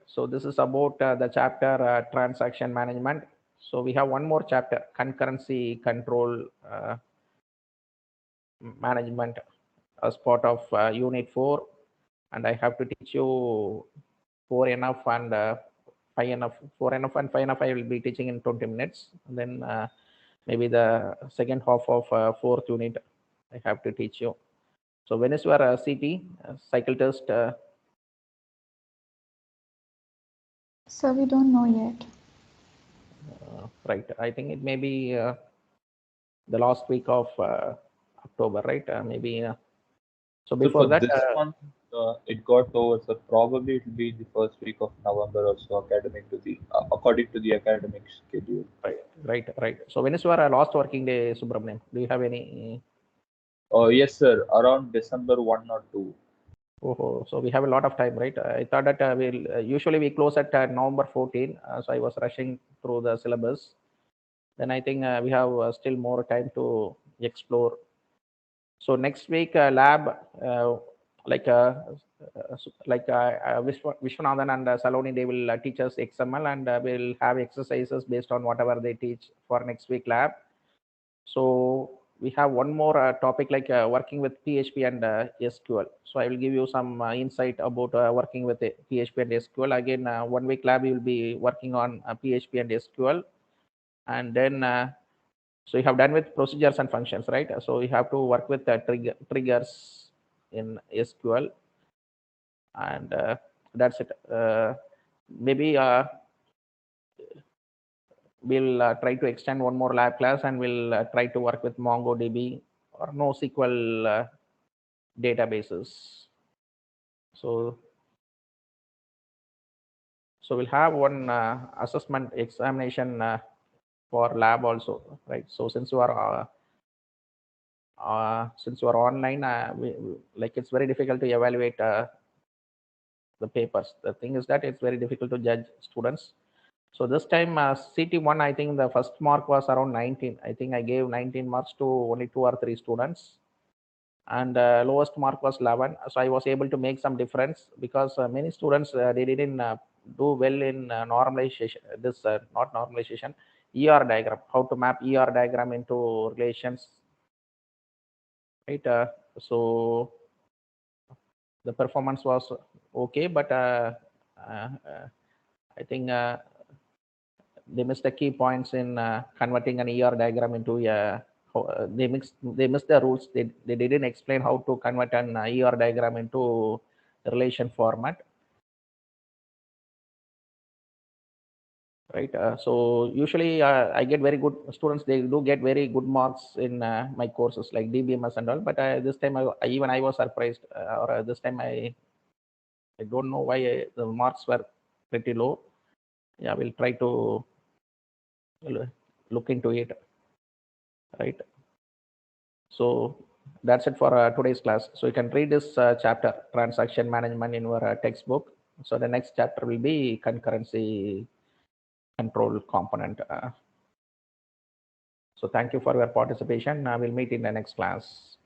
So this is about the chapter transaction management. So we have one more chapter, concurrency control management, as part of unit 4, and I have to teach you 4 enough and 5 enough. 4 enough and 5 enough I will be teaching in 20 minutes. And then maybe the second half of fourth unit I have to teach you. So when is your CT, cycle test? So we don't know yet. Right, I think it may be the last week of October, right? Maybe. So So before for that, this month, it got over. So probably it will be the first week of November or so, academic to the according to the academic schedule. right. So when is your last working day, Subramaniam? Do you have any? Yes, sir. Around December 1 or 2. Oh, so we have a lot of time, right? I thought that we'll usually we close at November 14. So I was rushing through the syllabus. Then I think we have still more time to explore. So next week lab, like Vishwanathan and Saloni, they will teach us XML, and we'll have exercises based on whatever they teach for next week lab. So we have one more topic, like working with PHP and SQL. So I will give you some insight about working with PHP and SQL. Again, 1 week lab you will be working on PHP and SQL, and then so you have done with procedures and functions, right? So you have to work with triggers in SQL, and that's it. Maybe we'll try to extend one more lab class, and we'll try to work with MongoDB or NoSQL databases. So we'll have one assessment examination for lab also, right? So since you are online, like it's very difficult to evaluate the papers. The thing is that it's very difficult to judge students. So this time CT1, I think the first mark was around 19. I think I gave 19 marks to only 2 or 3 students, and lowest mark was 11. So I was able to make some difference, because many students they didn't do well in normalization. This not normalization, ER diagram, how to map ER diagram into relations, right? So the performance was okay, but I think they missed the key points in converting an ER diagram into a. They missed the rules. They didn't explain how to convert an ER diagram into relation format, right? So usually I get very good students. They do get very good marks in my courses like DBMS and all. But this time even I was surprised, or this time I don't know why the marks were pretty low. Yeah, we'll try to look into it, right? So that's it for today's class. So you can read this chapter, transaction management, in your textbook. So the next chapter will be concurrency control component. So thank you for your participation. We'll meet in the next class.